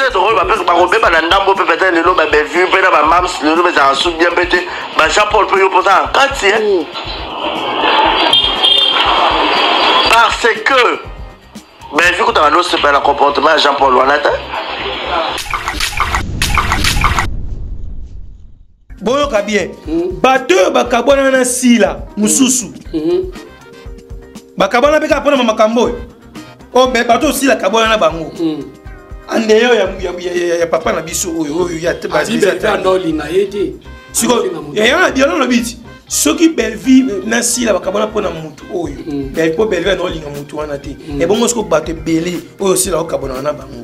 peut-être rôle ba robé ba ndambo peut-être le ba Bellevue pe na ba mams le ba za sou bien pété ba Jean-Paul peut yo poser en quartier. Parce que Bellevue quand on a c'est pas le comportement de Jean-Paul Wanata. Boyo kabie bato bakabona na sila mususu bakabona beka pona makambo o be bato sila kabona na bango andeyo ya papa na biso oyo ya te bazisa ta ndolinga yete siko ya biolo no biti soki Bellevue na sila bakabona pona mutu oyo Bellevue no linga mutu wana te e bongo siko bato belé oyo sila okabona na bango.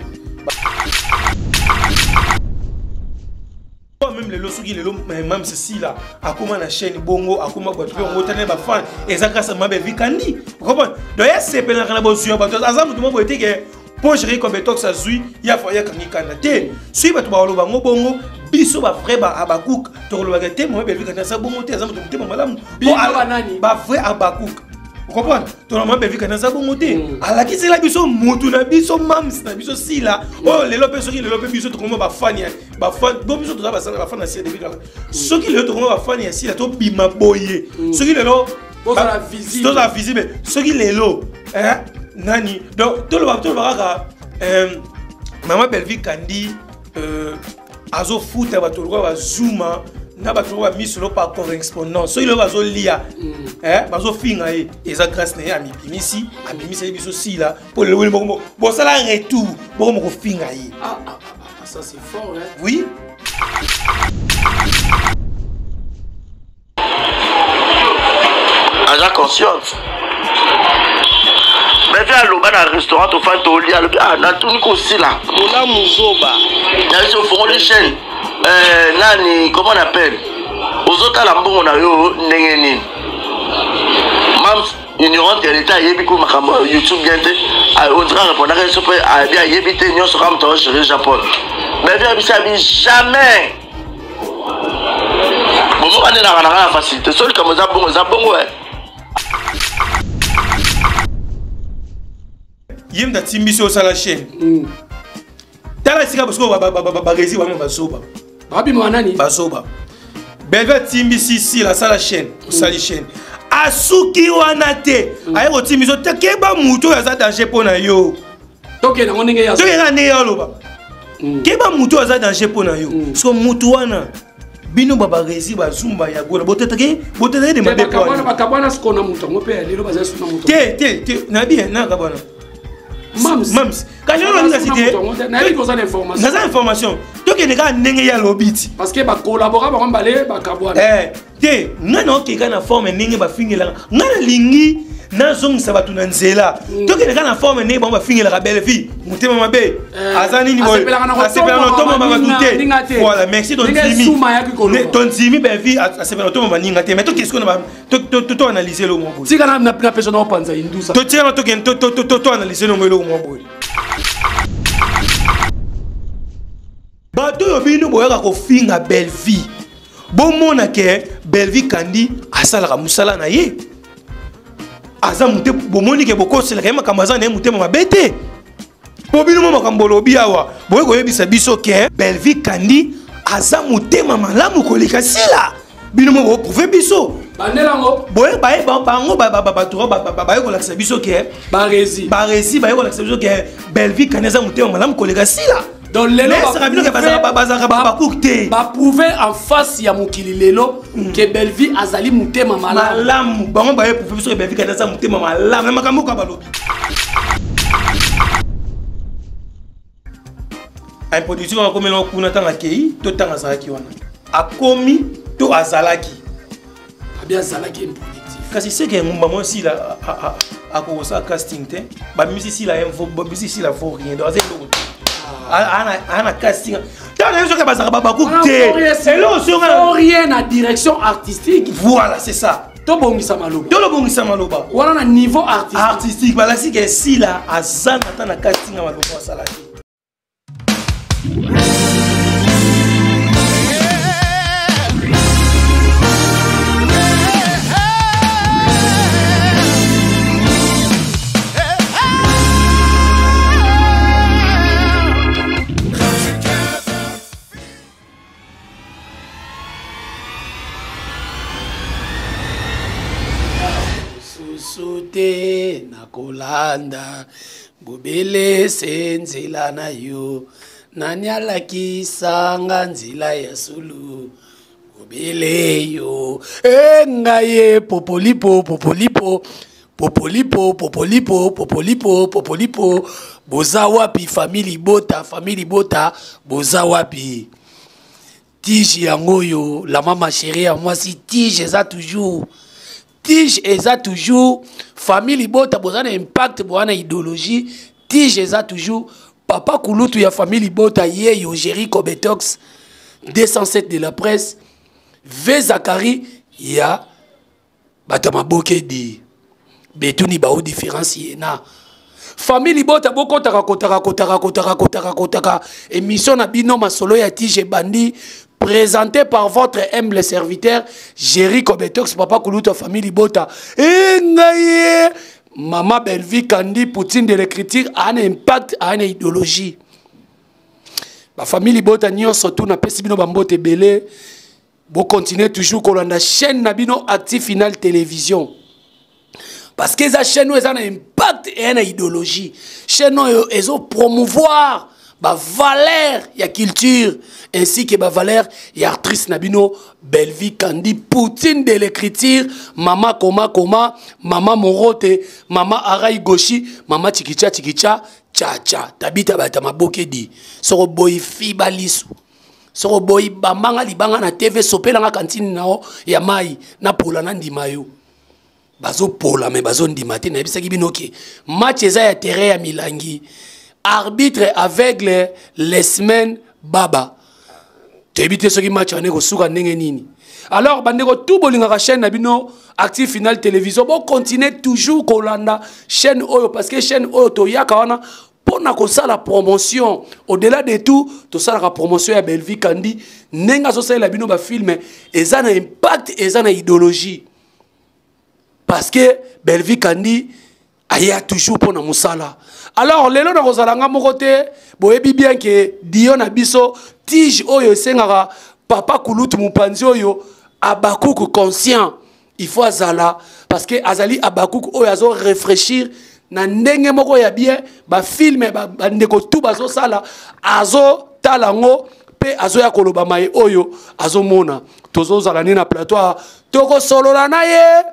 Même les lots qui les lots même ceci là à comment la chaîne bongo à comment boîte on tane ba fan et ça grâce à ma Bellevue kandi vous comprenez donc il c'est pendant que la bonne sur bateau azam tout monde était que pour gérer comme tox ça zui ya fa ya kangi kanda te sui bato ba lo bango bongo biso ba vrai ba abakouk to lo ba te moi Bellevue kandi ça bongo te azam tout monde malamu ba vrai abakouk. Vous comprenez? Tout le monde peut vivre dans sa bonne montée. Alors qui c'est la biso mutu na biso mams na biso si là. Oh les lopes ceux qui les lopes biso tout comment ba fan bon biso tout ça ba fan na si depuis là. Ceux qui les tout comment ba fan si là to bima boyer. Ceux qui les lo to la visible. Ceux qui les lo hein nani. Donc tout le baraka maman Bellevue kandi azo foot ba to ba zuma na bato wa misolo par correspondance so il va zo lia bazo finga eza grâce na ami bimisi biso si là pour le bon ça la retour bon mo finga ça c'est fort hein. Oui Aja consciente mais viens loba na restaurant to fa to lia na tout ko si là Mola Muzoba na so font les chaînes nani comment on appelle aux autres la mbongo na yo ndenge nini mam ignorante ya l'état yebi ko makambo YouTube bien te on dirait répondre à ça peut a bien yebi te nyo so comme toi chéri Japon mais bien bisabi jamais bon moi on est na la facilité seul comme ça bongo ouais yem da timbiso sa la chaîne tala sika parce que ba rési ba soba Babi Mwanani basoba Bellevue timbisi si la sala chaîne sali chaîne asuki wana te ayo timbiso te keba muto ya za danger pona yo toke na ngenge ya toke na ne yo loba keba muto ya za danger pona yo so muto wana bino baba rezi ba zumba ya gola boteteke de mabe kwa bakabana skona muto ngope lelo baza suna muto te na bien na kabana Mams. Quand je l'ai cité, na information. Donc il y a n'engé ya lobiti. Parce que ba collaborer ba balé ba kabwana. Te, ngana ke kana forme n'engé ba fingela. Ngana lingi na zong sabatu na nzela. Donc il y a kana forme n'engé ba fingela ka Bellevue. Mutema mabe. Azani ni boy. Asepela no tomo ba douter. Voilà, merci ton Zimi. Ton Zimi Bellevue asepela no tomo ba ninga te. Mais to qu'est-ce qu'on va to analyser le mot. Si kana na personne au panza indusa. To tiens to analyser le mot boy. Bato yobino boyaka ko finga Bellevue. Bomona ke Bellevue kandi asala ka musala na ye. Aza mute bomoni ke bokosela ka makambaza na mute mabete. Bobino mo makambo lobi awa. Boye ko yebisa biso ke Bellevue kandi aza mute malamu kolika sila. Bino mo prouver biso. Banelango boye bae bango ba ko lakisa biso ke barezi ba ko lakisa biso ke Bellevue kandi aza mute malamu kolika sila. Donc lelo ba prouver en face ya mokili lelo que Bellevue azali mutema malamu bango ba prouver biso que Bellevue kandi aza mutema malamu makambo ka balobi ay production ko melo kuna tanga kei to tanga zalaki wana akomi to azalaki abia azalaki improductif kasi c'est que ngumba mo si la ako sa casting te ba musicien la info ba musicien la faut rien donc c'est ana casting dans les gens qui ba couper c'est là sur rien à direction artistique voilà c'est ça to bongisa maloba to lo bongisa maloba wana na niveau artistique bala si que si la azana na casting maloba sala Sute na kolanda bubele senzela na yo nanyala kisanga nzila ya sulu bubele yo ngaye popolipo popolipo popolipo popolipo popolipo popolipo boza wapi family bota boza wapi tige yango yo la mama chérie à moi si tige ça toujours tige eza toujours famille bota bozana impact bozana idéologie tige eza toujours papa kulutu ya famille bota yeyo Jericho Betox 207 de la presse V Zakari ya batama bokedi betuni ba différencier na famille bota bokotaka kotaka émission na bino masolo ya tige bandi présenté par votre humble serviteur Jericho Betox papa kuluta famille bota ngaye mama Belvi Kandi Poutine de l'écriture a un impact a une idéologie ba famille bota nyo surtout na pesi bino bambote belé bo continuer toujours kolanda chaîne na bino Active Final Télévision parce que za chaîne a un impact et une idéologie chaîne ezo promouvoir ba valeur ya culture ainsi que ba valeur ya actrice nabino Belvi Kandi Poutine de l'écriture mama koma mama Morote mama Arai Goshi mama Chikicha cha tabita bata mabokedi soko boy fiba lisu soko boy bambanga libanga na TV sopela nga kantine nao ya mai na pola na ndima yo bazo pola me bazo ndima te na bisaki binoke match eza ya terrain ya Milangi arbitre aveugle les semaines baba tebite soki match ane ko suka ndenge nini alors bandeko tout bolinga chaîne na bino Active Final Télévision bon continuer toujours kolanda chaîne oyo parce que chaîne oyo to yaka wana pona ko sala promotion au-delà de tout to sala la promotion ya Belvi Kandi nenga so sala bino ba film eza na impact eza na idéologie parce que Belvi Kandi aya toujours pona musala. Alors lelo na kozalanga moko te boyebi bien que Dio na biso tige oyo sengaka papa kulutu mupanzi oyo abakuku conscient il faut azala parce que azali abakuku oyo azo réfléchir na ndenge moko ya bien ba filme ba ndeko tout bazo sala azo talango pe azo ya koloba mai oyo azo mona tozo zala ni na plateau toko solola na ye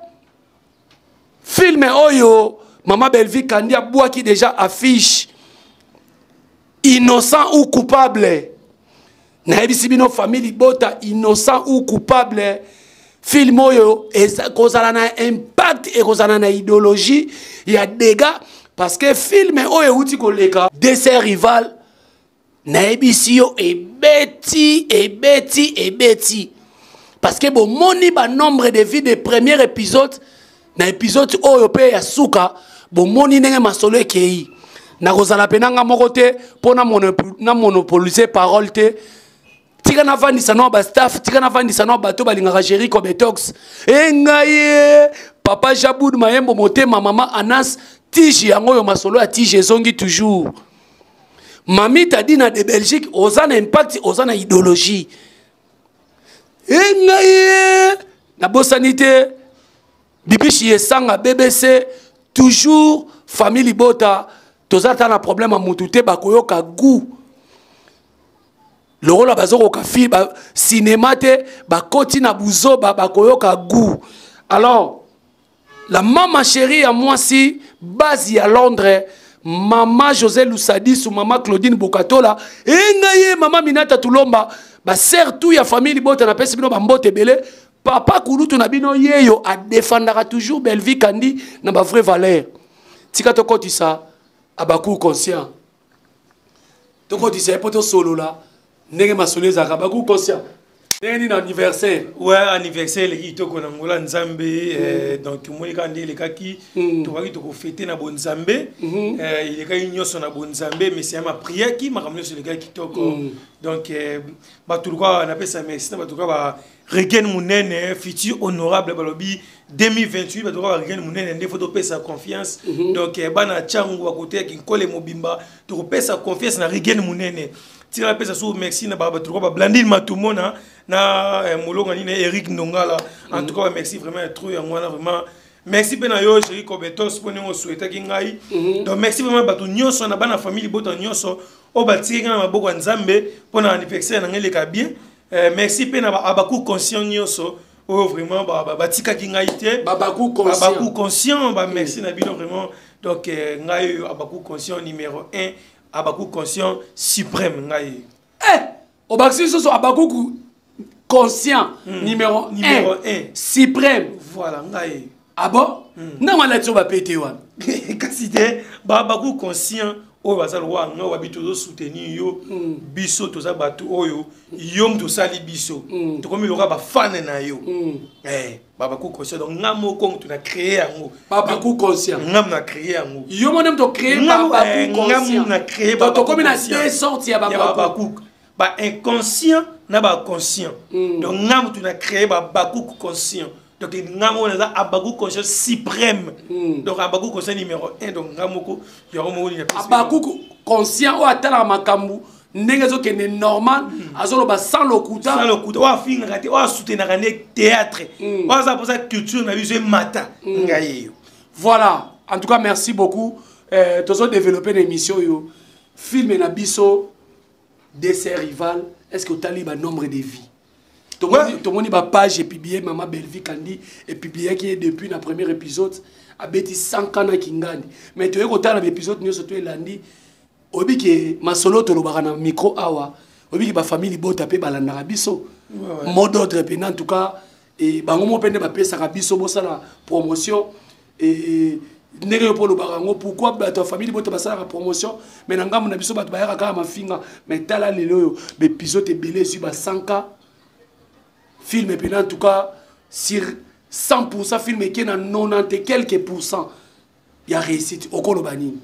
filme oyo Maman Belvi Kandi a bois qui déjà affiche innocent ou coupable. Naibisibino famille bota innocent ou coupable. Film oyo kozala na impact et kozala na idéologie. Il y a des gars parce que film oyo uti koleka de ses rivales. Naibisio et beti. Parce que bon moni ba nombre de vies de premier épisode na épisode oyo pe ya suka bon moni ndenge masolo ekei na kozala penanga moko te pona monopoliser parole te tika na vandisa no ba staff tika na vandisa no bato balingaka Jericho Betox ngaye papa Jaboud Mayembo motema mama Anas tige yango yo masolo ya tige zongi toujours mami Tadina de Belgique ozana impact ozana idéologie ngaye na bosanité Bibichi Esanga BBC toujours famille bota tozata na problème à mutute bakoyoka goût le rôle bazoko ka fi ba cinéma te bakoti na buzoba bakoyoka goût alors la maman chérie à moi si base à Londres maman José Lussadis ou maman Claudine Bokatola ngaye maman Minata Tulomba ba sert tout ya famille bota na pesi bino ba mbote belé papa kulutu na bino yeyo a défendra toujours Belvi Kandi na ba vraie valeur tika to kotisa abaku conscient to kotisa poto solo la ndenge masoleza ka baku conscient ndenge ni anniversaire ouais anniversaire les to ko na ngola nzambe donc moi kandi le kaki to baki to ko fêter na bon nzambe il est kay nyoso na bon nzambe mais c'est ma prière qui m'a ramené sur le gars qui to donc ba tout quoi on appelle ça merci ba tout quoi ba Regen Mounene, futur honorable Balobi 2028, bah toi Regen Mounene, il faut doper sa confiance. Donc bana changu à côté qui colle mobimba, tu repères sa confiance na Regen Mounene. Tu rappelles ça sur merci na baba tu vois Blandine Matumona na molonga ni Eric Nongala. En tout cas merci vraiment trop vraiment merci pena yo chéri Kobetos pour nous souhaiter kingai donc merci vraiment bato nyonso na bana famille bota nyonso o batiki na maboko nzambe pour na anniversaire na ngeleka bien merci pena abaku conscient nyonso o vraiment batika kingai te babaku conscient merci na bino vraiment donc ngai abaku conscient numéro 1 abaku conscient suprême ngai obaku so abaku conscient numéro 1 suprême voilà ngai ah bon non on a dit va péter wa kasi te babaku conscient o bazalo wa nga wa bito soutenir yo biso toza batu oyo yom to sali biso to komi loka ba fan na yo babaku conscient donc ngamo ko tu na créer yango babaku conscient ngam na créer yango yo monem to créer babaku conscient ngam na créer to komi na deux sorties ya babaku ba inconscient na ba conscient donc ngam tu na créer babaku conscient donc ngamo na abaku conscient suprême donc abaku conscient numéro 1 donc ngamoko yoromo ni abaku conscient o atala makambu ndenge zo kene normal azolo ba sans lokuta wa finga kati wa soutenir ne théâtre wa za pour ça culture na biso mata ngayeyo voilà en tout cas merci beaucoup tozo développer l'émission yo film na biso Dessert rival est-ce que tali ba nombre de vies tout le monde ba page et publié Maman Belle-Vie Kandi et publié qui est depuis le premier épisode a beti 100 ans na kingandi mais tu es content l'épisode nous surtout lundi obi ke masolo to lobaka na micro awa obi ke ba famille bota pe balanda biso mot d'ordre pe en tout cas et bango mo pende ba pesa biso bosala promotion et ndenge po lobaka ngo pourquoi ta famille bota basala promotion mais na ngamu na biso ba bayaka kaka mafinga mais tala lelo yo l'épisode ebele sur ba 100K film et en tout cas sur 100% film qui est dans 90 et quelques pourcents il y a réussite au Kolobani.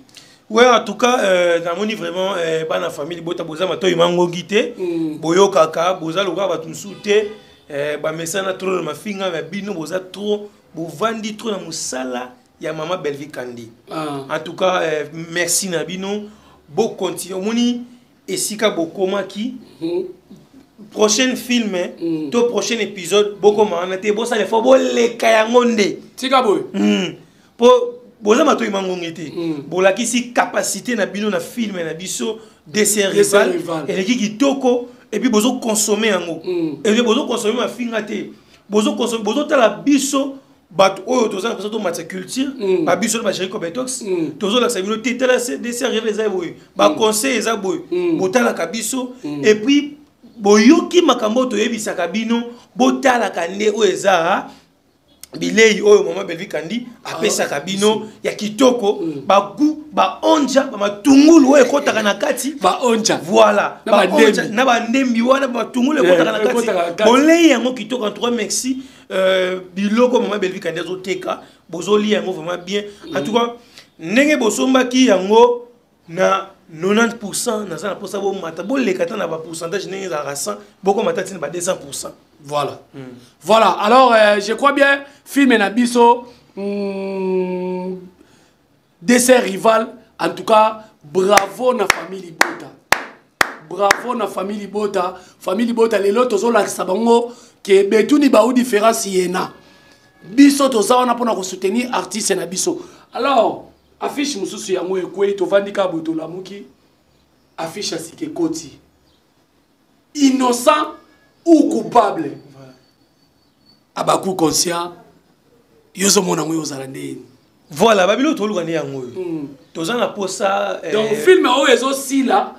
Ouais, en tout cas dans mon vraiment dans la famille bota boza mato imango gité boyo kaka boza loka ba tunsuté ba mesana trop ma finga ba bino boza trop bo vandi trop na musala ya Maman Belle-Vie Kandi. En tout cas merci na bino bo continue moni esika bokoma ki prochain film to prochain épisode boko maana te bosa le fo bo le kayangonde tika boy po boza mato imangongete bolaki si capacité na bino na film na biso Dessert rival et qui kitoko et puis bozo consommer yango et puis bozo consommer ma finga te bozo consommer bozo tala biso bat oyo toza na to match culture ba biso ba chéri Kobetos tozo la sabino te tala Dessert rival za boy ba conseil za boy botala ka biso et puis boyoki makambo to yebisaka bino botala kande oeza bilei oyo Maman Belle-Vie Kandi apesaka bino ya kitoko bagu ba onja ba matungulu oyo kotaka na kati ba onja voilà na ba ndembi wana ba matungulu kotaka na kati bolei yango kitoko en trois merci biloko Maman Belle-Vie Kandi azoteka bozoli yango vraiment bien en tout cas ndenge bosombaki yango na 90% na ça pour ça bon mata bon les katana na ba pourcentage n'est à 100 beaucoup mata tine ba 200%. Voilà. Voilà. Alors je crois bien film na biso Dessert rival en tout cas bravo na famille Bota. Bravo na famille Bota. Famille Bota les lotos zo la sabango que betuni ba ou différence yena. Biso to za wana pona ko soutenir artiste na biso. Alors affiche mususu ya mwe kweli to vandika boto la muki affiche asike koti innocent ou coupable abaku conscient yozo mona mwe ozalande voilà babilo to lukani yango to za na posa donc film o ezo sila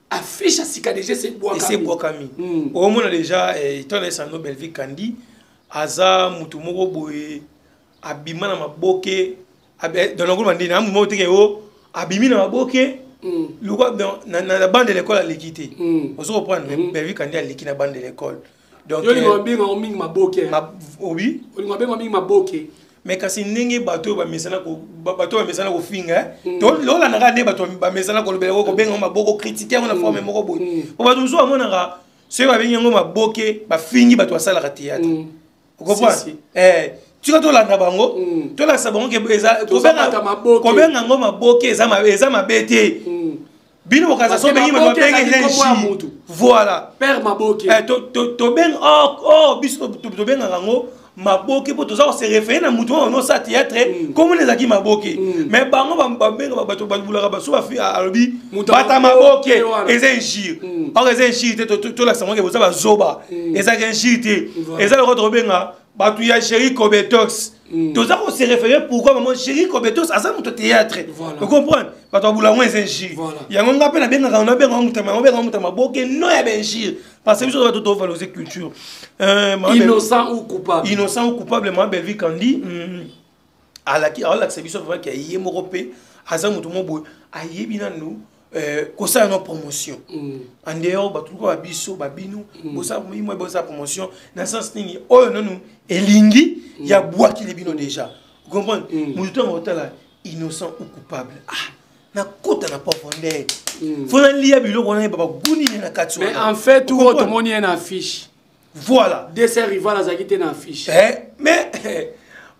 affiche asika déjà c'est Bwakami au mona déjà tona sango Belle-Vie Kandi aza mutu moko boye abima na maboke dans le groupe mandina mu moté ke abimi na maboke luka na la bande de l'école à l'équité on se reprend Belle-Vie Kandi à l'équité na bande de l'école donc yo lingo binga o mingi maboke obi lingo binga mingi maboke mais kasi ndenge bato ba mesana ko finga to lo la na ne bato ba mesana ko lobela ko benga maboko critiquer on a forme moko boy o bato so amona nga se ba benga maboke ba fingi bato asala ka théâtre vous comprenez tu vas la nabango to la sabongo ke eza ko benga ngo maboke eza ma bete bino bokaza so bengi ma bengi voilà père maboke to ben oh biso to ben rango maboke po to za se référer na mutu no sa théâtre comme les aki maboke mais bango ba benga ba to ba bulaka ba so ba fi alobi bata maboke eza injire or eza injire to la samo ke boza ba zoba eza injire eza le retro benga ba tu ya chéri Kobetox to za ko se référer pourquoi maman chéri Kobetox asa mutu théâtre vous comprenez ba to bula moins injire ya ngonga pe na benga na benga mutu maboke no ya injire parce que je dois valoriser culture. Innocent ou coupable. Innocent ou coupable, moi, Belvi Kandi, à la service qui a yé moropé, Hazam Mutumobo, a yé binano, qu'on a une promotion. En dehors, Batouko, Abisso, Babino, Bossa, moi, Bossa promotion, dans le sens où, oh non, non, et Lingi, il y a bois qui les bino déjà. Vous comprenez? Mouton hôtel, innocent ou coupable. Na kota na profondeur. Faut na lier bilo kona baba guni na katsu. Mais en fait tout le monde est une affiche. Voilà. Des ses rivales à qui une affiche. Mais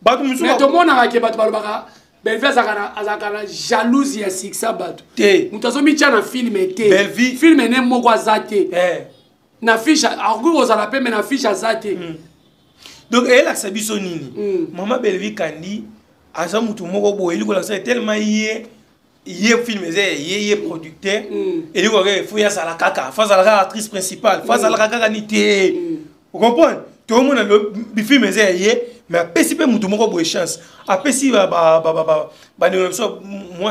batu musu. Mais tout le monde a qui batu balobaka. Belvi azakana jalousie ya siksa batu. Mutazo micha na film était. Belvi film ne moko azate. Na affiche argu ozala pe mais na affiche azate. Donc elle a sabi sonini. Maman Belvi Kandi aza mutu moko boye liko la c'est tellement yé film yé producteur et il faut y a la kaka face à la actrice principale face à la kaka nité vous comprenez tout le monde le film yé mais après si peu mutu moko boye chance après si moi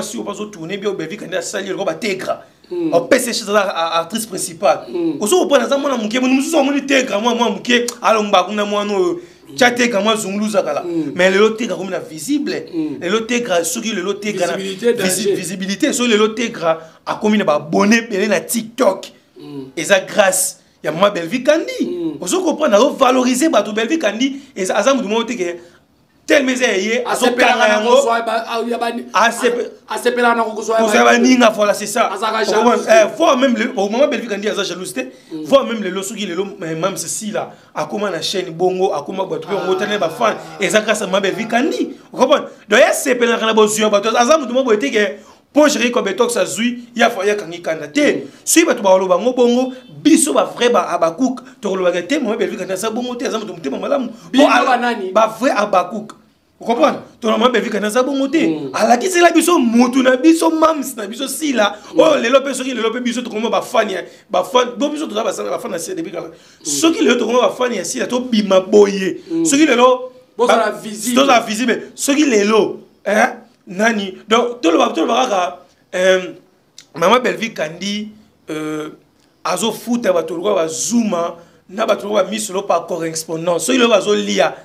si on passe au tourner bien au Belvi quand il a sali le tegra après c'est chez la actrice principale aussi on prend dans mon amour nous sommes mon tegra moi muké alomba kuna moi no tchate comme zungluza kala mais le lotegra comme visible le lotegra sur le lotegra visibilité sur le lotegra a comme ba abonné pelé na TikTok et ça grâce ya moi Belvi Kandi on se comprend na valoriser ba to Belvi Kandi et ça azamu du moment que tel meseye a so pela yango a se pela na ko so ya ninga voilà c'est ça faut même le au moment Belvi Kandi a jalousie faut même le losuki le même ceci là a comment na chaîne bongo a comment ba tu on tane ba fan et ça grâce à moi Belvi Kandi vous comprenez donc ya se pela na bo zuyo ba to azamu du moment que pour gérer Kobetox azui ya fa ya kangi kanda te si ba to ba lo bango bongo biso ba vrai ba abakouk to lo ba te moi Belvi Kandi ça bongo te azamu to malamu ba vrai abakouk vous comprenez to na moi Belvi Kandi ça bongo te ala ki sela biso mutu na biso mams na biso sila oh le lope soki le lope biso to comment ba fan bo biso to ba fan na c'est depuis quand soki le to comment ba fan ya sila to bima boye soki le lo bo ça visible to ça visible soki le lo nani donc tout le baraka maman Belvi Kandi azo futa bato ba zuma na bato ba misolo par correspondance so il va zo lia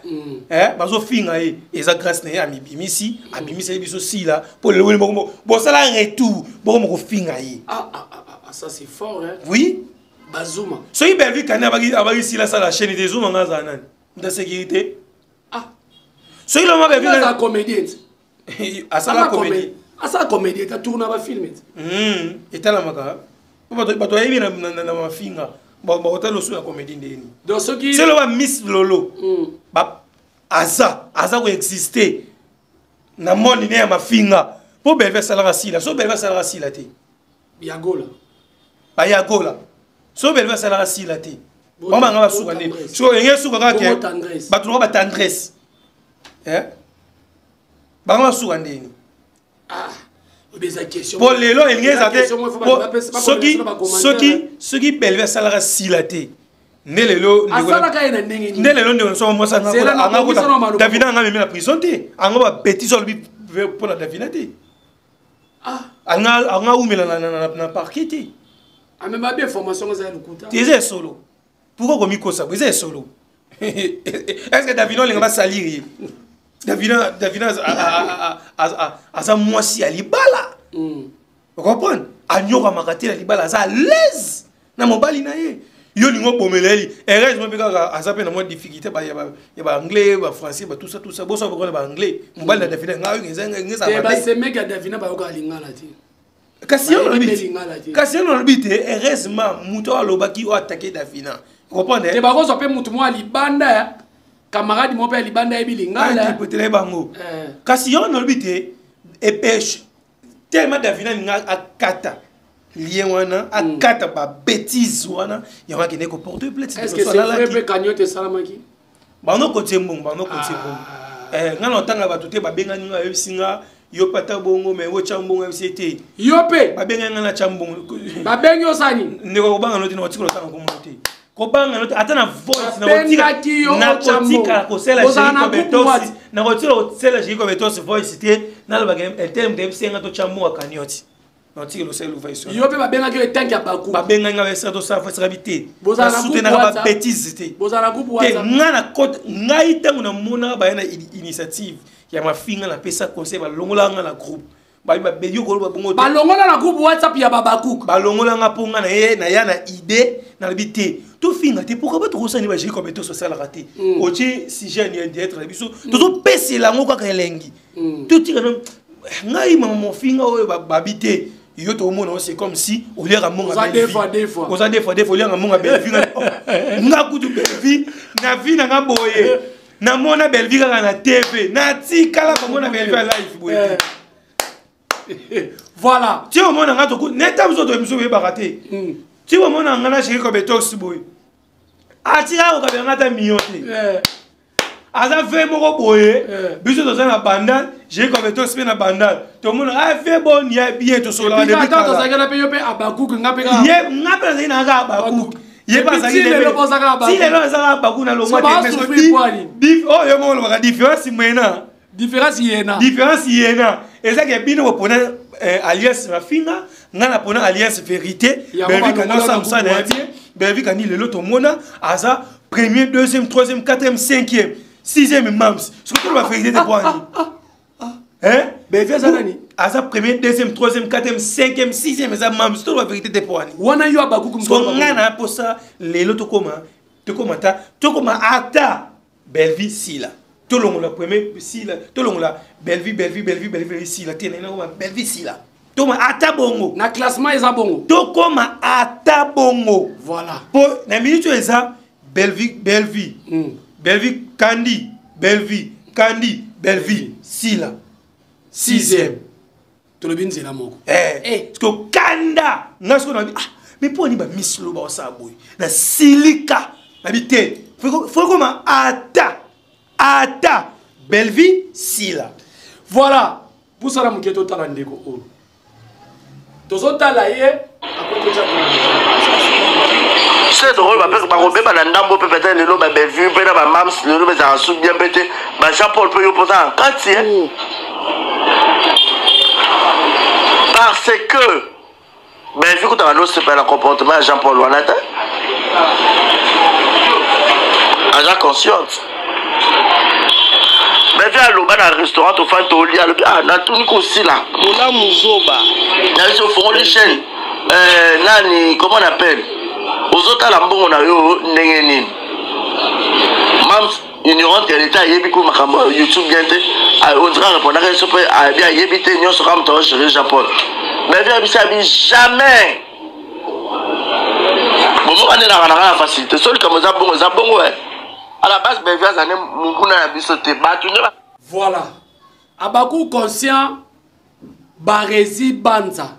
bazo finga eza grâce na amibimisi abimisi biso si là pour le bon ça la retour bon mo finga ça c'est fort hein oui bazuma so il Belvi Kandi abagi si là ça la chaîne des zuma ngaza nani de sécurité so il ma Belvi Kandi la comédie asala comédie asala comédie ta tourna ba film etala maka bato yebi na mafinga ba hôtel sur la comédie ndeni donc ce qui c'est le Miss Lolo ba aza ko exister na monde ne ya mafinga po Belvi salara sila so Belvi salara sila te yagola ba yagola so Belvi salara sila te mama ngaba suka ne so yenge suka ka ke bato ba tendresse Banga suka ndeni obeza question pour lelo elingeza soki Belvi salara silate nelelo asala ka ena ndenge ni nelelo ndo so mo sanga ko Davina nga meme na prison te anga ba petit so bi pour la Davina te anga umela na parquet te amema bien formation za lukuta teze solo pourquoi komi kosa beze solo est-ce que Davina linga ba saliri Davina aza mwasi ya libala vous comprenez anyoka makati ya libala aza à l'aise na mobali na ye yo lingo bomeleli heureusement bika aza pe na mo difficulté ba ya ba anglais ba français ba tout ça boso ba ba anglais mobali na Davina ngayo ngeza ba se mega Davina ba yoka lingala ti kasi on habite heureusement muto alobaki o attaquer Davina vous comprenez te ba ko so pe mutu mo libanda camarade mo pe libanda e bilingala peut-être bango kasi on habite et pêche tellement Davina nga akata lien wana akata ba bêtise wana ya wa kene ko porter plainte. Est-ce que c'est vrai que Cagnotte salamaki? Ba no ko tiembong, ba no ko tiembong. Ngana tanga ba tuté ba benga ninga yesinga yo pata bongo me wo chambongo FCT. Yo pe ba benga ngana chambongo. Ba benga osani. Ndeko banga no tino tiko tanga ko monter. Ko banga no atana voice na otika na kotika ko sela jiko betosi na kotila sela jiko betosi voice te na lo ba terme de FCT to chambongo Cagnotte. Non, tu le sais, le voice. Yo pe ba benga ke tanki abaku. Ba benga nga wesa to sa voice rabité. Bozana soutenir ba bêtise te. Bozana groupe WhatsApp. Ngana kote ngai tangu na mona ba na initiative. Ya ma finga na pesa conseil ba longola nga na groupe. Ba be yo ko ba bongo. Ba longola na groupe WhatsApp ya babaku. Ba longola nga ponga na ye na ya na idée na rabité. To finga te pourquoi ba to sani ba jiri comme to social raté. Oche si jeune d'être la biso. To pesi la ngo ka elengi. To tika no ngai maman finga o babité. Yo to mona c'est comme si au lieu à mon a des fois on a des fois au lieu à mon a Belvi nga kutu Belvi na vie na nga boye na mona Belvi na TV na ti kala ko mona Belvi live boye voilà tu au mona nga to neta biso to biso be baraté tu au mona nga na chéri ko betox boye atira ko ka nga ta miote Aza fait mon boye, biso to na bandal, j'ai comme to spin na bandal. Tout le monde a fait bon, il y a bien tout cela. Attends, to ça na paye pe abaku ngape ka. Ye ngape na ina ga abaku. Ye pas ça qui est le posa ga abaku. Si le lo za abaku na lo mo mais oh yo mo lo ga différence mena. Différence yena. Différence yena. Et ça que bino pona alliance ma finga, ngana pona alliance vérité. Belvi kana samsa na bien. Belvi kani le loto mona aza premier, deuxième, troisième, quatrième, cinquième. 6e mams. Ce que tu vas faire, c'est quoi? Hein? Ben, fais ça, Nani. Asa premier, deuxième, troisième, quatrième, cinquième, sixième, ça mams. Tu vas faire des points. Wana yo abaku comme ça. On a pour ça, les lots comment? Tu comment ata Belvi sila. Tout le monde la premier sila. Tout le monde la Belvi sila. Tiens, Belvi sila. Tout le monde ata bongo. Na classement est à bongo. Tout comment ata bongo. Voilà. Pour la minute où est Belvi. Belvi, Kandi, Belvi, Sila. 6e. Tu le bin c'est la moko. Parce que Kanda, mais pour ni ba miss lo ba sa boy. Na Silika, habité. Faut comment ata Belvi, Sila. Voilà. Pour ça la muketo talandeko o. Tozo talaye akoto cha. C'est drôle, parce que Barobé, Banandambo, peut-être le lot, Belvu, peut-être Mams, le lot, mais en sous bien pété. Jean-Paul peut y opposer en 4. Parce que Belvu, quand on a l'autre, c'est pas le comportement de Jean-Paul Wanata. Agent consciente. Belvu à l'eau, dans un restaurant, au fan, au lit, ah, n'a tout aussi là. Moula Mouzoba. Il y a sur fond les chaînes. Nani, comment on appelle? Aux autres, la mbongo na yo nengeni. Mam ignorante de l'état yebi ko makambo YouTube bientôt. On dirait répondre à ce point à bien yebi te nyo so comme toi chéri Japon. Mais bien bisabi jamais. Bon moi on est là la facilité. Seul comme ça bongo ouais. À la base ben via zané munguna ya bisote ba voilà. Abaku conscient Barezi Banza.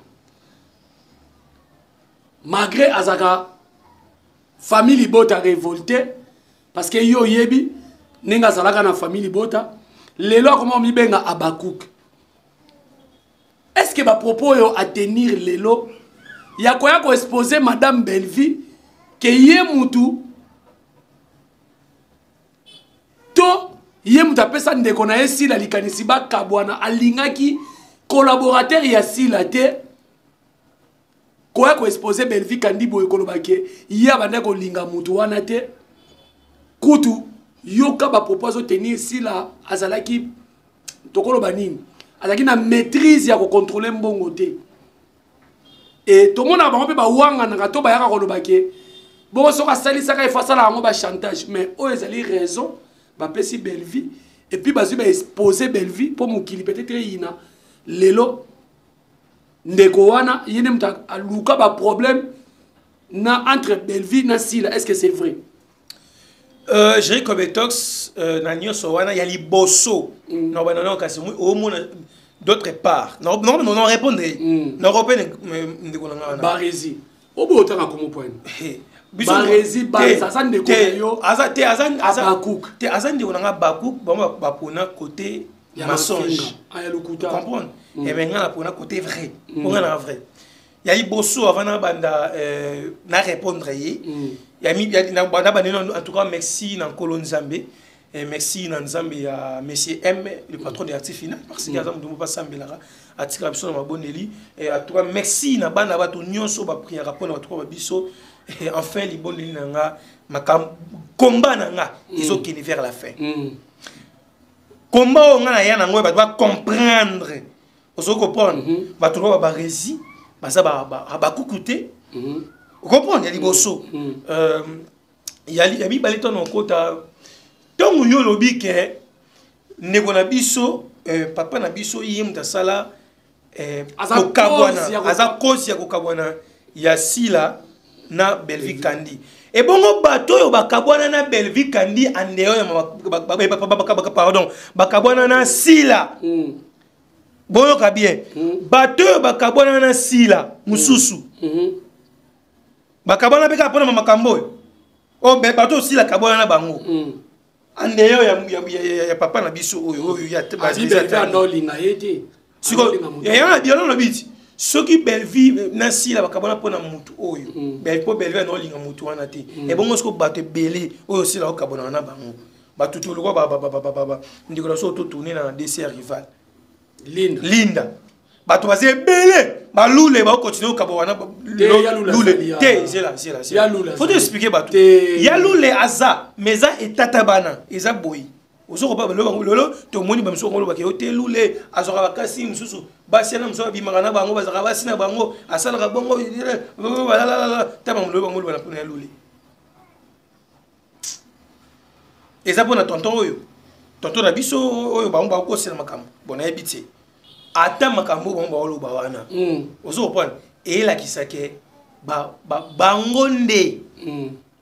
Malgré Azaka famille Bota révolté parce que yo yebi nenga zalaka na famille Bota lelo comment mi benga Abakouk. Est-ce que ba propos yo à tenir lelo ya koya ko exposer madame Belvi que ye mutu to ye mutu apesa ndeko na esi la likanisi ba kabwana alingaki collaborateur ya sila te koya ko exposer Belvi kandi boy kolobake ya banda ko linga mutu wana te kutu yoka ba propose tenir sila azalaki tokoloba nini azalaki na maîtrise ya ko contrôler mbongo te et tout le monde a pas ba wanga na to ba ya kolobake bon so ka salisa ka efasa la ngo ba chantage mais o ezali raison ba pesi Belvi et puis ba exposer Belvi pour mukili peut-être ina lelo ndeko wana yene mta aluka ba problème na entre Belvi na Sila. Est-ce que c'est vrai? J'ai comme Betox na nyoso wana ya liboso na bana na kasi o mona d'autre part non répondre non répondre Barési obo autant comme point Barési ça ne connaît yo azan de konanga bakuk ba pona côté mensonge comprendre et maintenant pona côté vrai pona vrai ya iboso avant na banda na répondre ya mi na banda en tout cas merci na Kolon Nzambe. Et merci Nzambe à monsieur M, le patron de Artifina, parce que Azam Dumba Sambelara, à Tirabson ma bonne Eli. Et à toi, merci na bana bato nyonso ba prière rapport à toi biso. Et enfin, les bonnes Eli nanga, ma combat nanga, ils ont qui vers la fin. Combat on a ya nanga, ba doit comprendre. Vous comprendre? Ba trouver ba rési, ba ça ba coucouter. Vous comprenez? Il y a des bosso. Il y a mi baleton en côte. Donc yo lobi ke nego na biso papa na biso yimta sala kokabwana aza kosi ya kokabwana ya sila na Belvi Kandi et bongo bato yo bakabwana na Belvi Kandi andeo ya pardon bakabwana na sila boyo ka bien bato yo bakabwana na sila mususu bakabwana beka pona makambo o be bato sila kabwana na bango andeyo ya papa na biso oyo ya bazibeta nolinga yete siko ya biolo no biti soki Belvi na sila bakabona pona mutu oyo belpo Belvi nolinga mutu wana te e bongo siko bato belé oyo sila okabona na bango batutu loko ba ndikola so to tourner na DC rival linda bato bazé belé balule ba continuer okabona lule te zela faut te expliquer bato ya lule aza meza etata bana eza boyi ozo ba lolo to moni ba mso ngolo ba ke te lule azoka bakasi msusu basi na mso bimanga na bango bazaka basi na bango asala ka bongo la tama mlo bango ba na pona lule eza bona tonton na biso oyo bango ba ko sela makambo bona ebité ata makambo bomba oloba wana ozo pona ela kisake bangonde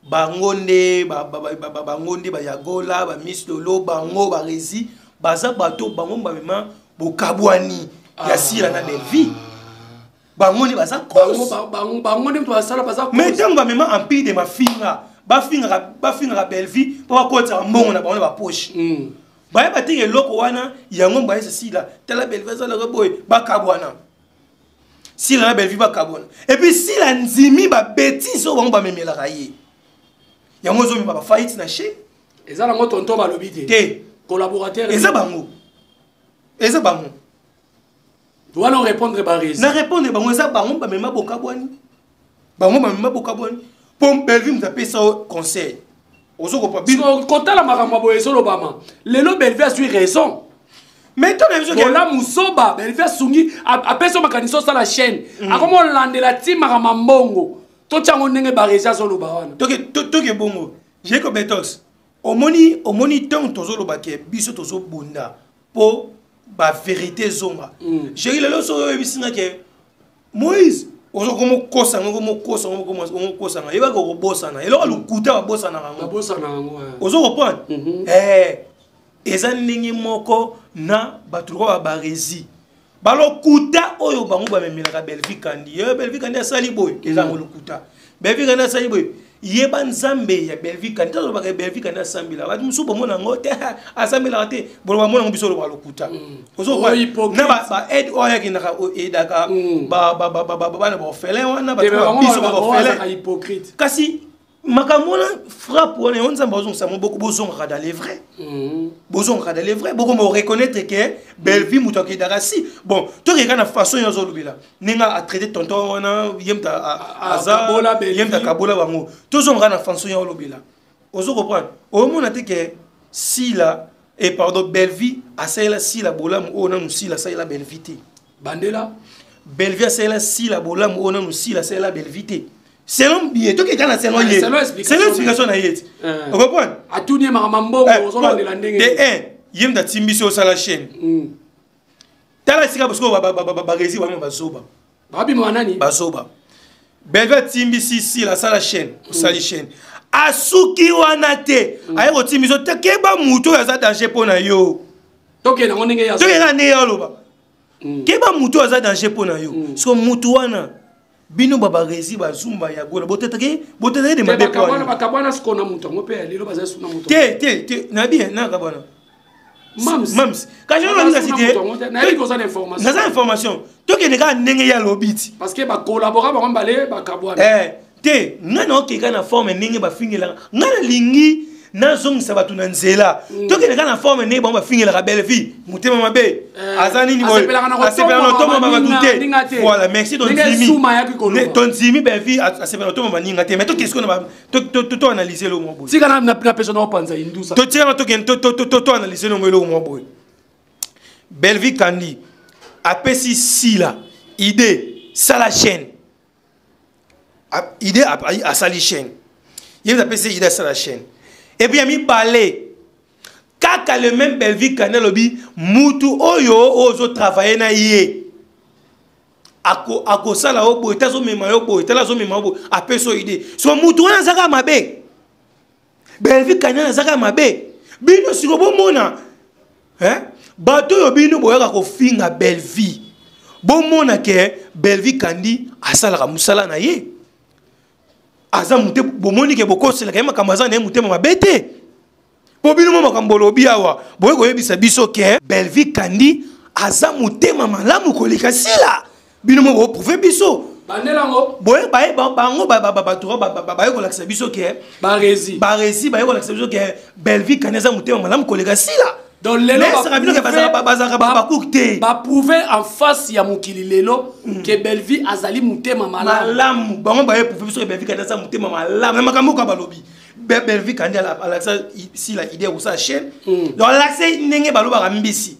bangonde ba yagola ba Miss Lolo bango ba rezi baza bato bango mema bokabwani ya sila na Belvi bangonde baza bangonde to asala baza mais tango mema empire de mafinga bafinga Belvi pa kota mbongo na bango ba poche ba ba tinge loko wana yango ba sila tala Belvi za la boy bakabwana sila na Belvi bakabwana et puis sila nzimi ba bêtise o bango ba memela kaye yango zo mi ba faillite na chez ezala ngo tonton ba lobité te collaborateur eza bango doit non répondre ba raison na répondre bango eza bango ba mema bokabwani pour Belvi m'appelle ça conseil ozo ko pa bino kota la makambo boye solo bama lelo Belvi a su raison mais ton avis que la musoba Belvi a sungi après so makaniso sa la chaîne a comment landela ti makama mbongo to chango ndenge ba raison solo ba wana toke bongo j'ai comme betox omoni tant tozolo ba ke biso tozo bunda po ba vérité zonga j'ai lelo so bisinga ke Moïse ozo komo kosa eba ko bosana elo lukuta ba bosana ngo ozo comprendre eza ndenge moko na batruko ba rezi balokuta oyo bango ba memela Belvi Kandi asali boy eza ngolukuta Belvi Kandi asali boy yeba nzambe ya Belvi Kandi to ba Belvi Kandi asambila ba musu bomona ngo te asambila te bolwa mona ngo bisolo balokuta ozo na ba aide oya kinaka edaka ba na ba fele wana ba biso ba fele hypocrite kasi makamona frappe wana on nzamba ozongisa mo beaucoup bozonga dans les vrais beaucoup me reconnaître que Belvi muto ki darasi bon to ke kana façon yozo lubila ninga a traiter tonton wana yemta aza yemta kabola bango to zonga na façon yozo lubila ozo comprendre au mona te que sila et pardon Belvi a sala sila bolam ona musila sala Belvité bandela Belvi a sala sila bolam ona musila sala Belvité selon bien to ke kana selon yé selon explication na yé on comprend a tout ni makambo ozo landela ndenge de yemda timbiso au sala chaîne tala sika parce que ba rezi wana bazoba babi mwanani bazoba Belvi timbisi si la sala chaîne au sala chaîne asuki wana te aye ko timbiso te ke ba muto ya za danger pona yo toke na ndenge ya toke na ne yo loba Keba mutu aza danger pour na yo. So mutu wana bino baba rezi ba zumba ya gola botetake de mabe kwa. Bakabwana sikona mutu ngope lelo baza suna mutu. Te na bien na kabwana. Mams. Quand je vais citer, na information. To ke neka ndenge ya lobiti. Parce que ba collaborer ba mbale bakabwana. Te ngana okeka na forme ndenge ba fingela. Ngana lingi na zong sabatu na nzela. To ke neka na forme ndenge ba fingela ka belle fille. Mutema mabe. Azani ni boy. Asepela no tomo ba batute. Voilà, merci ton Zimi. Ton Zimi belle fille asepela no tomo ba ninga te. Mais to qu'est-ce qu'on a to analyser le mo boy. Si kana na personne on panza indusa. To tira to analyser le mo boy. Belle Kandi apesi sila idée ça la chaîne. Idée à sa chaîne. Il a appelé idée à sa chaîne. Et puis il a mis balai. Kaka le même Belvi Kandi lobby mutu oyo ozo travailler na yé. Ako sala obo etazo mema obo etazo mema obo apeso idée. So mutu wana zaka mabe. Belvi Kandi na zaka mabe. Bino sikobo mona. Bato yo bino boyaka ko finga Belvi. Bon mona ke Belvi Kandi asala ka musala na yé. Aza mute bomoni ke bokosela kayema kamaza na mute mama bete po bino mama kambolo biawa boye ko yebisa biso ke Belvi Kandi aza mute mama lamu kolika sila bino mo prouver biso bandelango boye bae bango ba ko lakisa biso ke barezi bae ko lakisa biso ke Belvi Kandi aza mute mama lamu kolika sila donc lelo ba prouver en face ya mokili lelo que Belvi azali mutema malamu bango ba prouver biso que Belvi Kandi aza mutema malamu na makambo ka balobi Belvi Kandi alaxa si la idée ou sa chaîne donc alaxa ndenge baloba ka mbisi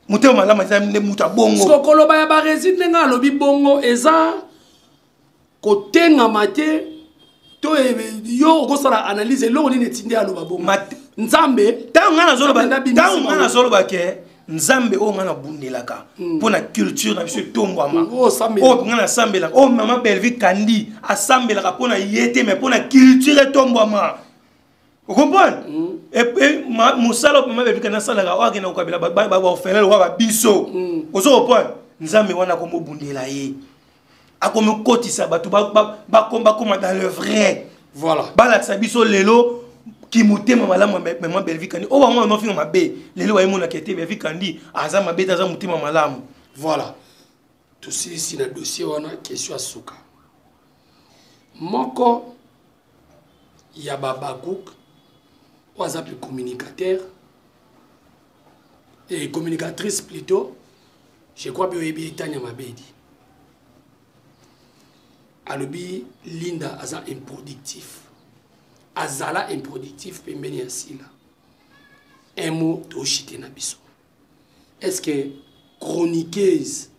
mutema malamu za muta bongo so koloba ya ba réside nga lobi bongo eza kotenga mate to yo ko sala analyse lo ni netinde aloba bongo Nzambe tanga na zolo ba ke Nzambe o ngana bundelaka pona culture na biso tongwama o ngana sambela o mama Belvi Kandi asambela pona yete mais pona culture tongwama vous comprenez et musala mama Belvi Kandi sala ga wa kena ukabila ba ofela wa ba biso ozo point Nzambe wana ko mo bundela ye akomo kotisa batu ba komba dans le vrai voilà bala sabiso lelo qui mutema malamu mama Belvi Kandi o wango no finga mabe lelo wa imona kete Belvi Kandi aza mabe aza mutema malamu voilà tout si na dossier wana question asuka moko ya babakuk oza plus communicateur et communicatrice plutôt je crois bien yebi etanya mabedi alobi Linda aza improductif azala improductif pembeni ya sila un mot toshite na biso est-ce que chroniqueuse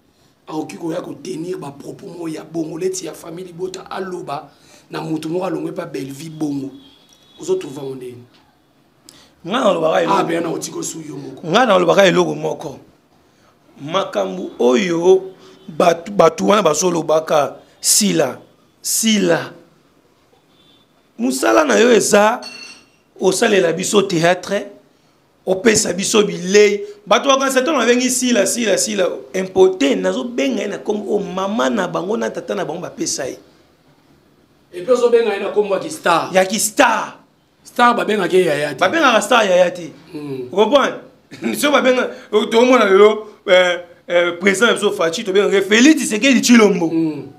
aoki koya ko tenir ba propos mo ya bongo leti ya famille bota aloba na mutu mo alongwe pa Belvi bongo ozo trouva ondeni ngana lobaka ilo be na otiko suyo moko ngana lobaka ilo moko makambu oyo batu wana basolo baka sila musala na yo eza osalela biso théâtre opesa biso bilei bato bakansato na bengi sila impoté nazo benga na comme o mama na bango na tata na bango bapesa ye et puis ozo benga na comme ki star ya ki star ba benga ke yaya te ba benga ka star yaya te comprendre so ba benga to mona lelo président so fachi to benga Félix Tshisekedi Tshilombo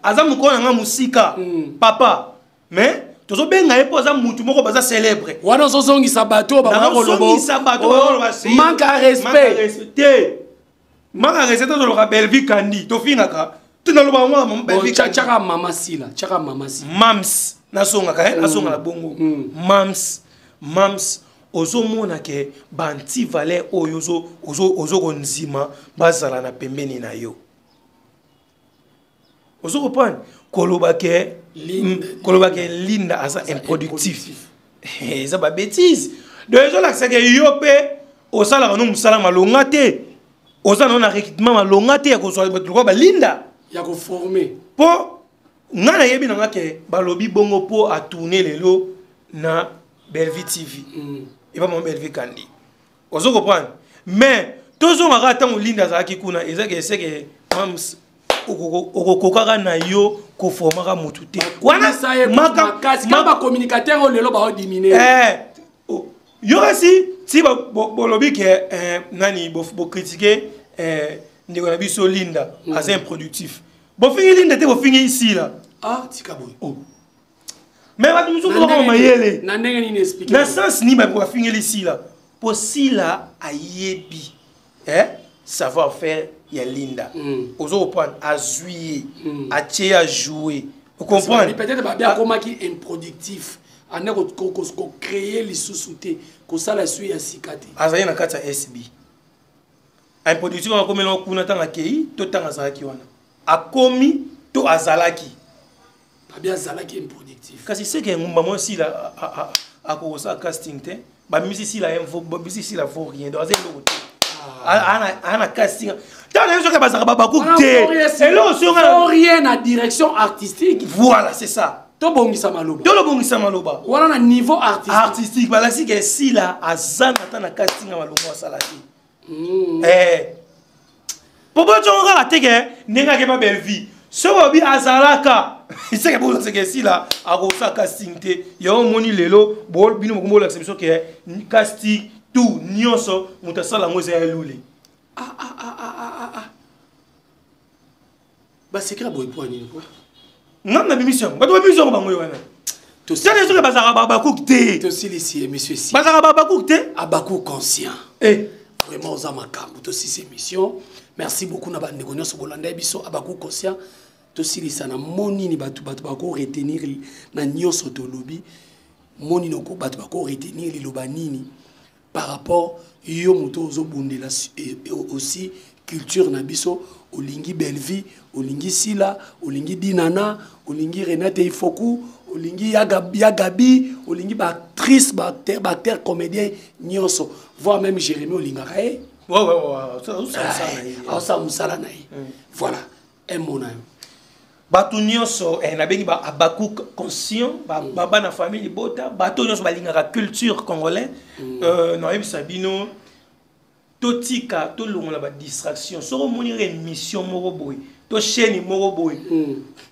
aza mukona nga musika papa mais tozo benga ye poza mutu moko baza célèbre wana sosongi sabato ba kolobo sabato manque à respect manque à respect to lo Belvi Kandi to finaka tuna lo ba mama Belvi chaka mama sila mams nasonga ka nasonga la bongo mams ozo mona ke banti valer ozo konzima bazala na pembeni na yo ozo comprendre koloba ke Linda asa improductif ça ba bêtise de ezo la que yo pe osala no musala malonga te osala na recrutement malonga te ya ko so ba Linda ya ko former po ngana yebi na ke balobi bongo po a tourner lelo na Belvi TV et pas mon Belvi Kandi ozo comprendre mais tozongaka ntango linda azalaki kuna ezaki eseke mams okokokaka na yo koformaka motu te wana communicateur lelo baodimine yo kasi si bolobi ke nani bokritike ndeko na biso linda aza improductif bofingi linda te bofingi ici là tika boy mais bato mosusu kolaka mayele na ndenge nini expliquer na sens ni bafingeli ici là po sila ayebi savoir faire ya linda ozo comprendre azui atie a jouer vous comprenez peut-être ba bien komaki improductif ane ko créer les sous-soutés ko sala sui ya sikati azali na kati ya SB improductif on komela kuna tanga kei to tanga zalaki wana akomi to azalaki ba bien azalaki improductif kasi c'est que ngumba mo sila ako sa casting te ba misi sila info ba misi sila faut rien donc azali lokote ana casting tant les gens qui basaka ba coup te et là aussi on a rien à direction artistique voilà c'est ça to bongisa maloba to lo bongisa maloba wala na niveau artistique bala si que sila azana tana casting malongo salati popo chonga teke nenga ke ba belle vie so bobi azalaka c'est que pour c'est que sila akosa casting te yo moni lelo bol bino mo la exception que casting tout nyonso mutasala ngoza ya lule ba secret boy poani quoi non na mission ba to mission ba ngoyo wana to c'est les gens bazaka ba cook te to si les monsieur si bazaka ba cook te abakou conscient vraiment aux amakambo to si ces missions merci beaucoup na ba ndeko nyonso bolanda biso abakou conscient to si les sana moni ni batu ba ko retenir na nyonso to lobby moni no ko batu ba ko retenir liloba nini par rapport yo moto zo bundela aussi culture na biso olingi Belleville olingi Sila olingi Dinana olingi Renate Ifoku olingi Yagabi olingi ba actrice ba acteur comédien nyonso voire même Jérémy olinga kae ça musala na voilà un mot bato nyonso na bengi ba abakou conscient ba na famille bota bato nyonso balingaka culture congolais na yebisa bino totika to longola ba distraction soko moni émission moko boy to chaîne moko boy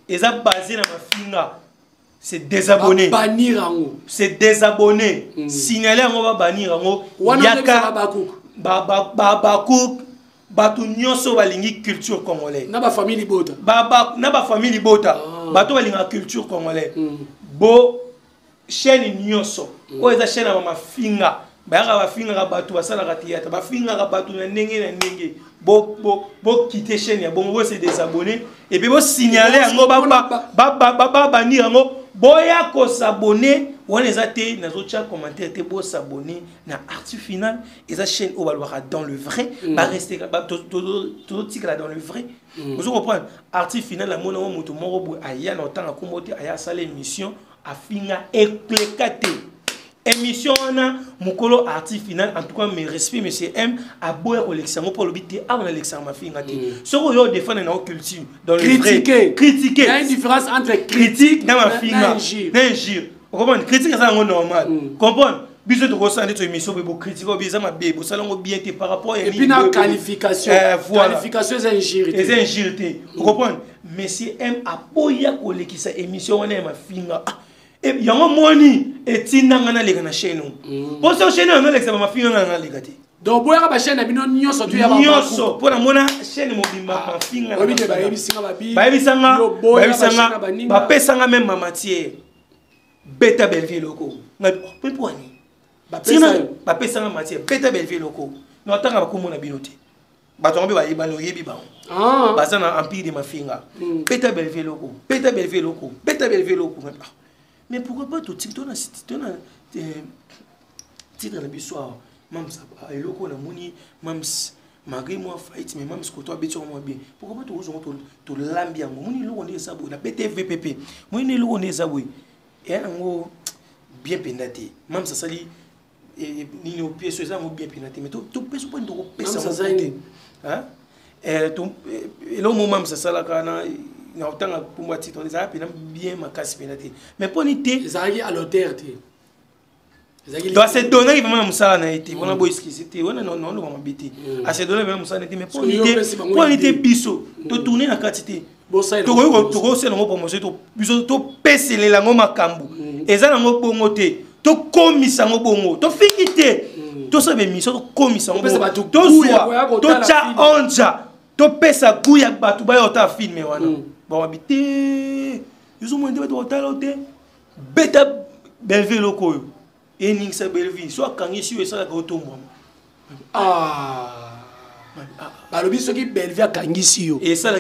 eza basé na mafinga c'est désabonné bannir ango c'est désabonné signaler ango ba bannir ango yaka babakou bato nyonso balingi culture congolais na ba famille bota na ba famille bota bato balinga culture congolais bo chaîne nyonso ko eza chaîne ba mafinga ba finga bato basala ka théâtre ba finga bato na ndenge bo quitter chaîne ya bongo c'est désabonné et puis bo signaler ngo ba bannir ngo boya ko s'abonner on les a té nazo tia commentaire té bo s'abonner na Artu Final eza chaîne au balwara dans le vrai ba rester tout tika dans le vrai vous comprenez Artu Final la mona moto moko bo aya na tanga kombote aya sala émission a finga éclaté émission na mukolo Artu Final en tout cas mes respects monsieur M a boya collection pour le bité avant l'élection ma finga té soko yo défendre na culture dans le vrai critiquer il y a une différence entre critique na ma finga n'injure vous comprenez critique ça c'est normal comprendre biso to ressentir to émission be critique obiza ma be bo salongo bien té par rapport et puis na qualification qualification c'est injure c'est injure vous comprenez monsieur M a boya kolekisa émission na ma finga et yango moni etinanga na lega na chaîne pour ça chaîne na lega ma finga na lega te donc boya ba chaîne bino nyonso tu ya ba nyonso pour na mona chaîne mobimba ma finga na ba ebisanga ba pesanga même ma matière beta Belleville loko ngapi poani ba pesanga matière beta Belleville loko no tanga ba komona binote ba tombe ba yeba lo yebi ba baza na empire de ma finga beta Belleville loko beta Belleville loko beta Belleville loko mais pourquoi pas tout titre na titre na bisoir même ça eloko na moni même malgré moi fight mais même ce que toi beto moi bien pourquoi pas to lambia moni loko ne sabo na BTVPP moni loko ne sabo et ngo bien pendaté même ça sali ni au pied ça ngo bien pendaté mais to peso pas to pesa ça hein et le moment ça sala kana na otanga pour moi titre les a bien ma casse pendaté mais pour nité ezaki à l'auteur té donc c'est donné vraiment musala na été on a beau c'était on non non on habité à se donner vraiment musala mais pour était biso to tourner na quantité to c'est non promotion to biso to peseler la ngoma kambu eza na ngo bongo te to komisa ngo bongo to fikite to sa mission to komisa ngo to soit to cha onja to pesa kuya batu ba yo ta filmer wana bon habité ils ont demandé de hôtel beta Belleville lokoyo et Ningsa Belleville soit quand ici et ça la autombo balobi soki Belleville akangisi yo et ça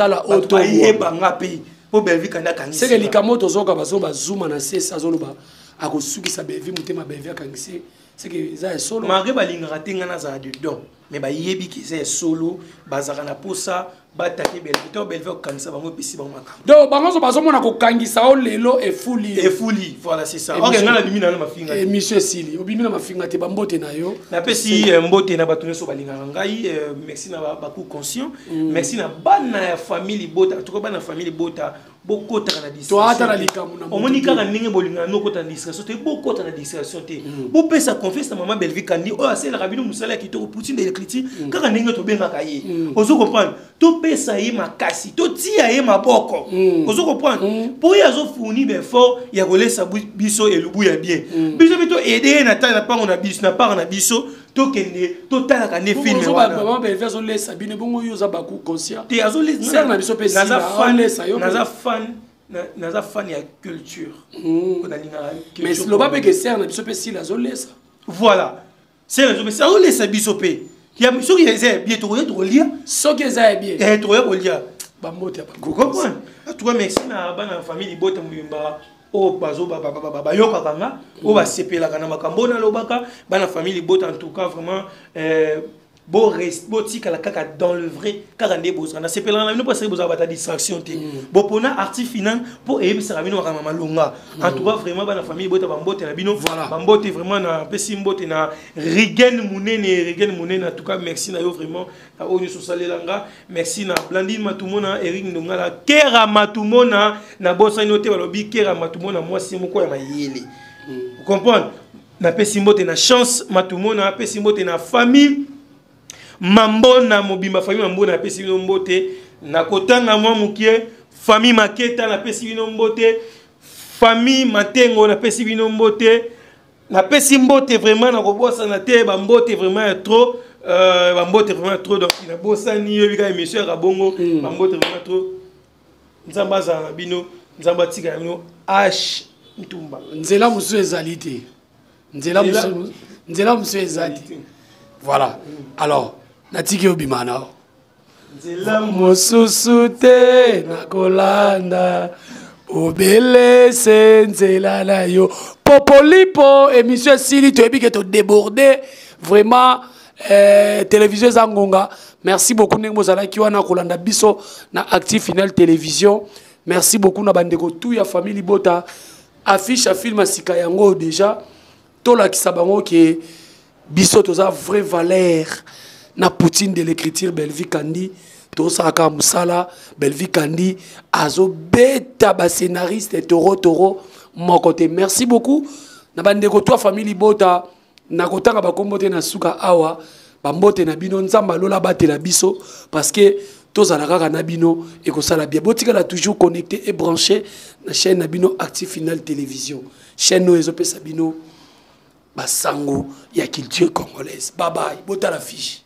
la autombo yeba nga pays po Belleville kanda kangisi c'est que likamoto zoka baso bazuma na sesa zoloba akosukisa Belleville mutema Belleville akangisi c'est que ça est solo malgré balingaka tenga na za dedans mais ba yebi ki c'est solo bazaka na posa bataki Belleville to Belleville kangisa bango pesi bango makamba donc bango baso mona ko kangisa o lelo e fuli voilà c'est ça ok ngala bimi na mafinga et monsieur Sili obimi na mafinga te bambote na yo na pesi mbote na batu so balingaka ngai merci na baku conscient merci na bana ya famille bota to ko bana famille bota bokota na distraction to ata na likamu na omoni kaka ndenge bolinga no kota na distraction te bokota na distraction te bo pesa confiance na maman Belleville kandi o asela rabino musala ki to poutine de l'écriture kaka ndenge to benga kaye ozo comprendre to pesa ye makasi to tia ye maboko ozo comprendre pour ya zo fournir effort ya kolesa biso elubu ya bien biso bito aider na tala pango na biso na part na biso to kende to tala ka ne film wana maman Belleville zo lesa bine bongo yo za baku conscient te azo lesa na biso pesa naza fan ya culture mais lo ba pe que ser na biso pe si la zo lesa voilà c'est la ça on laisse biso pe ya so ki eza bien to lire so ki eza bien to lire ba mbote ba comprendre to merci na bana famille bota mbimba o bazo ba yoka kanga o ba sepela kana makambo na lobaka bana famille bota en tout cas vraiment bon reste tika la kaka dans le vrai kaka ndé boza na sepela na bino parce que boza bata distraction te bo pona artiste final pour ebisa bino kama malonga en tout cas vraiment bana famille bota bambote na bino bambote vraiment na pesi mbote na Rigen Munene en tout cas merci na yo vraiment na onyo so salelanga merci na Blandine Matumona Eric Ndongala Kera Matumona na bossa noté balobi Kera Matumona moi c'est moko ya mayele vous comprenez na pesi mbote na chance Matumona pesi mbote na famille Mambona mobimba famille Mambona pesi bino mbote na kotanga mwa mukie famille Maketa na pesi bino mbote famille Matengo na pesi bino mbote na pesi mbote vraiment na kobosa na te ba mbote vraiment trop ba mbote vraiment trop donc na bosa ni yo bika émission ya bongo ba mbote vraiment trop nzamba za bino nzamba tika bino H Ntumba nzela musu ezalite nzela musu ezalite voilà alors natiki obimana nzela mususu te nakolanda obele nzela na yo popolipo émission sili to ebi ke to déborder vraiment télévision zangonga merci beaucoup ndenge bozalaki wana kolanda biso na Active Final télévision merci beaucoup na bandeko tout ya famille bota affiche à film sika yango déjà to la kisabango ke biso toza vraie valeur na poutine de l'écriture Belleville kandi to saka musala Belleville kandi azo beta ba scénariste toro mon côté merci beaucoup na bandeko toi famille bota na kotanga ba kombote na suka awa ba mbote na bino nzamba lola batela biso parce que tozala kaka na bino et ko sala bien botika la toujours connecté et branché na chaîne na bino Active Final télévision chaîne no ezopesa bino basango ya culture congolaise bye bye bota la fiche.